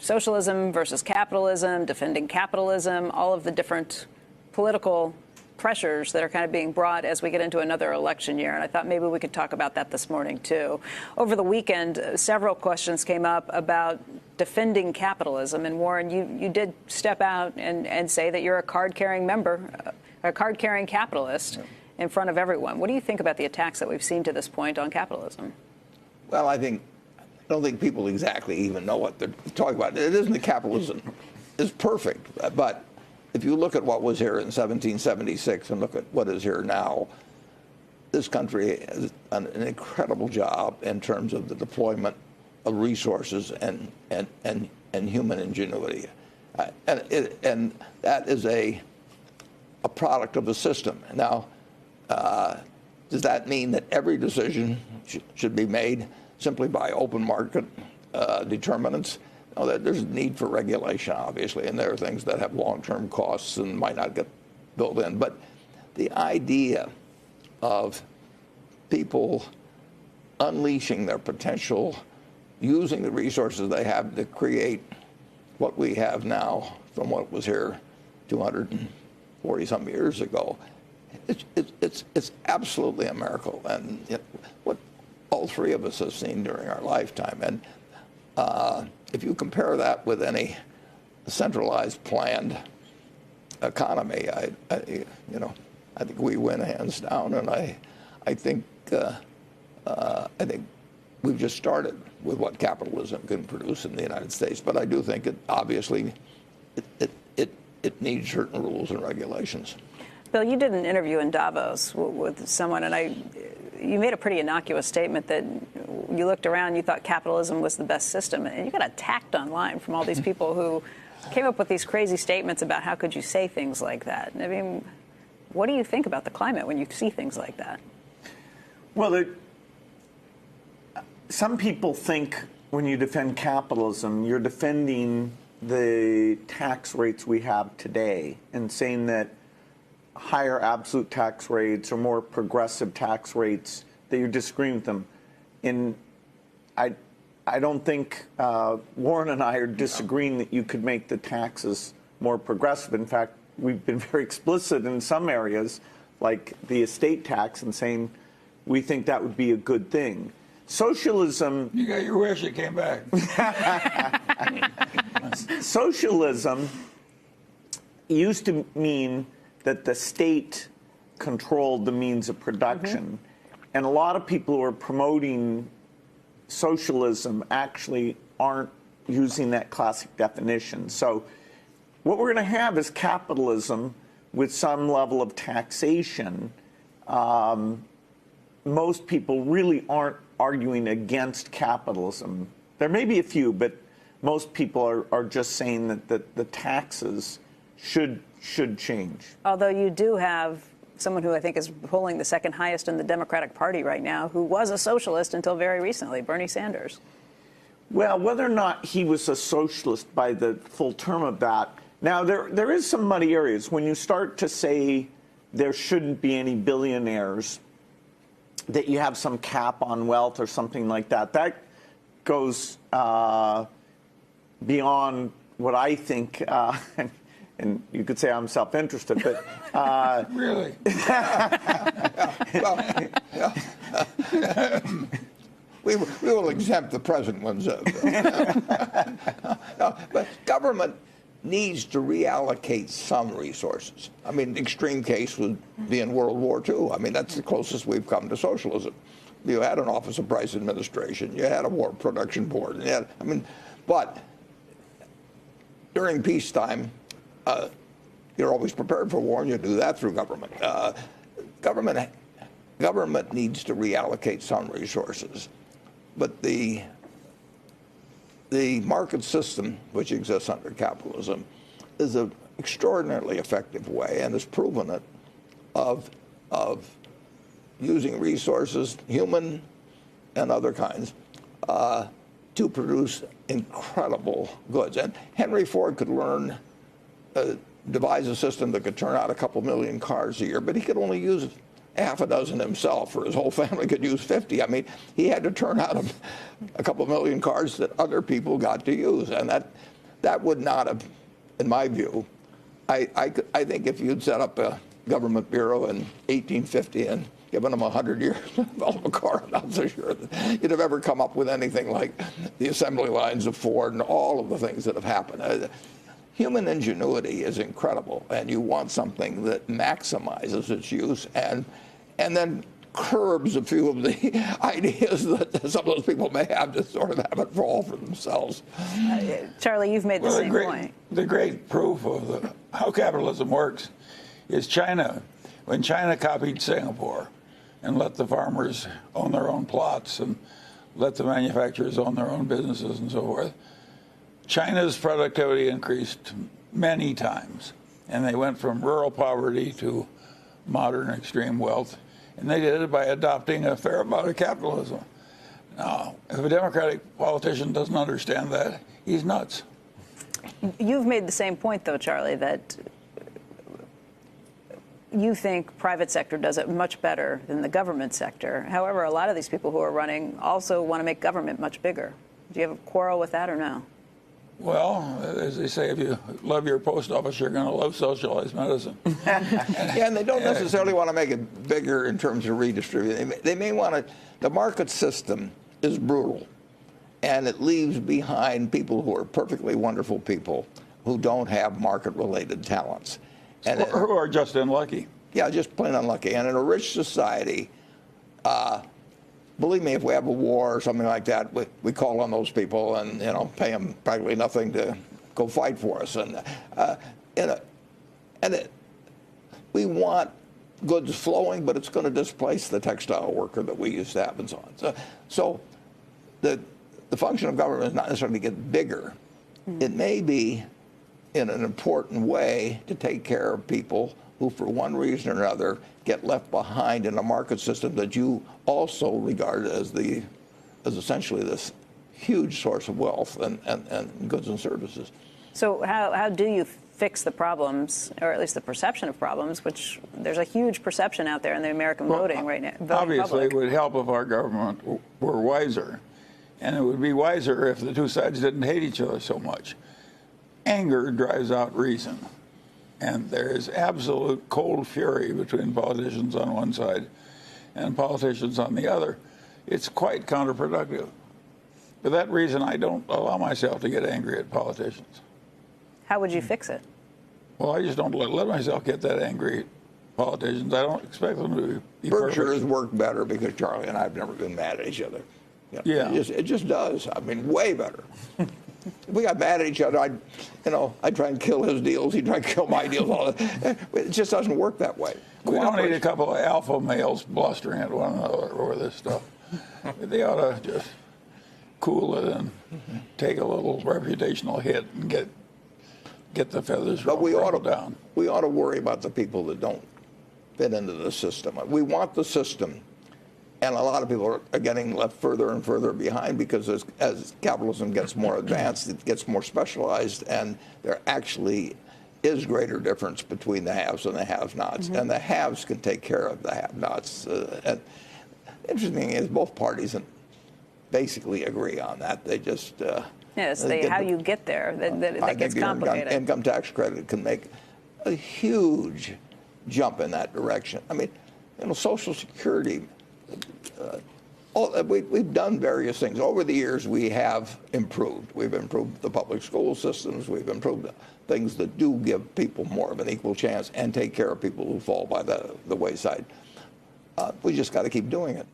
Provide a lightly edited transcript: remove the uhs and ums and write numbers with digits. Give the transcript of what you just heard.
socialism versus capitalism, defending capitalism, all of the different political pressures that are kind of being brought as we get into another election year. And I thought maybe we could talk about that this morning, too. Over the weekend, several questions came up about defending capitalism. And Warren, you did step out and say that you're a card-carrying member, a card-carrying capitalist in front of everyone. What do you think about the attacks that we've seen to this point on capitalism? Well, I don't think people exactly even know what they're talking about. It isn't that capitalism is perfect, but if you look at what was here in 1776 and look at what is here now, this country has done an incredible job in terms of the deployment of resources and human ingenuity, and that is a product of the system. Now, does that mean that every decision should be made simply by open market determinants? No, there's a need for regulation, obviously, and there are things that have long-term costs and might not get built in. But the idea of people unleashing their potential, using the resources they have to create what we have now from what was here 240-some years ago, it's absolutely a miracle, and what all three of us have seen during our lifetime. And if you compare that with any centralized planned economy, I think we win hands down, and I think we've just started with what capitalism can produce in the United States. But I do think it obviously it needs certain rules and regulations. Bill, you did an interview in Davos with someone, and you made a pretty innocuous statement that you looked around, you thought capitalism was the best system, and you got attacked online from all these people who came up with these crazy statements about how could you say things like that. I mean, what do you think about the climate when you see things like that? Well, some people think when you defend capitalism, you're defending the tax rates we have today and saying that higher absolute tax rates or more progressive tax rates, that you're disagreeing with them. And I don't think Warren and I are disagreeing that you could make the taxes more progressive. In fact, we've been very explicit in some areas, like the estate tax, and saying we think that would be a good thing. Socialism... You got your wish, it came back. Socialism used to mean that the state controlled the means of production. And a lot of people who are promoting socialism actually aren't using that classic definition. So what we're going to have is capitalism with some level of taxation. Most people really aren't arguing against capitalism. There may be a few, but most people are just saying that the taxes should change. Although you do have someone who I think is polling the second highest in the Democratic Party right now, who was a socialist until very recently, Bernie Sanders. Well, whether or not he was a socialist by the full term of that, now there is some muddy areas. When you start to say there shouldn't be any billionaires, that you have some cap on wealth or something like that, that goes beyond what I think, and you could say I'm self-interested, but... Really? We will exempt the present ones. But government needs to reallocate some resources. I mean, the extreme case would be in World War II. I mean, that's the closest we've come to socialism. You had an Office of Price Administration. You had a War Production Board. And you had, but during peacetime, you're always prepared for war, and you do that through government. Government needs to reallocate some resources, but the market system, which exists under capitalism, is an extraordinarily effective way, and has proven it, of using resources, human and other kinds, to produce incredible goods. And Henry Ford could devise a system that could turn out a couple million cars a year, but he could only use half a dozen himself, or his whole family could use 50. I mean, he had to turn out a couple million cards that other people got to use, and that would not have, in my view, I think if you'd set up a government bureau in 1850 and given them 100 years to develop a car, I'm not so sure that you'd have ever come up with anything like the assembly lines of Ford and all of the things that have happened. Human ingenuity is incredible, and you want something that maximizes its use and then curbs a few of the ideas that some of those people may have to sort of have it fall for themselves. Charlie, you've made the same point. The great proof of how capitalism works is China. When China copied Singapore and let the farmers own their own plots and let the manufacturers own their own businesses and so forth, China's productivity increased many times, and they went from rural poverty to modern extreme wealth, and they did it by adopting a fair amount of capitalism. Now, if a Democratic politician doesn't understand that, he's nuts. You've made the same point, though, Charlie, that you think private sector does it much better than the government sector. However, a lot of these people who are running also want to make government much bigger. Do you have a quarrel with that or no? Well, as they say, if you love your post office, you're going to love socialized medicine. Yeah, and they don't necessarily want to make it bigger in terms of redistributing. They may want to. The market system is brutal, and it leaves behind people who are perfectly wonderful people who don't have market-related talents. And Who are just unlucky. Yeah, just plain unlucky. And in a rich society, believe me, if we have a war or something like that, we call on those people and pay them practically nothing to go fight for us. We want goods flowing, but it's going to displace the textile worker that we used to have and so on. So the function of government is not necessarily to get bigger. It may be in an important way to take care of people who, for one reason or another, get left behind in a market system that you also regard as essentially this huge source of wealth and goods and services. So how do you fix the problems, or at least the perception of problems, which there's a huge perception out there in the American voting right now? Obviously, it would help if our government were wiser. And it would be wiser if the two sides didn't hate each other so much. Anger drives out reason. And there is absolute cold fury between politicians on one side and politicians on the other. It's quite counterproductive. For that reason, I don't allow myself to get angry at politicians. How would you fix it? Well, I just don't let myself get that angry at politicians. I don't expect them to be Berkshire perfect. has worked better because Charlie and I have never been mad at each other. Yeah. It just does. I mean, way better. If we got mad at each other, I'd try and kill his deals. He'd try and kill my deals. All that. It just doesn't work that way. We don't need a couple of alpha males blustering at one another over this stuff. They ought to just cool it and take a little reputational hit and get the feathers ruffled down. We ought to worry about the people that don't fit into the system. We want the system. And a lot of people are getting left further and further behind because as capitalism gets more advanced, it gets more specialized, and there actually is greater difference between the haves and the have-nots. And the haves can take care of the have-nots. And the interesting thing is both parties basically agree on that. They just... Yes, how you get there, that gets complicated. Income tax credit can make a huge jump in that direction. I mean, Social Security... we've done various things. Over the years, we have improved. We've improved the public school systems. We've improved things that do give people more of an equal chance and take care of people who fall by the wayside. We just got to keep doing it.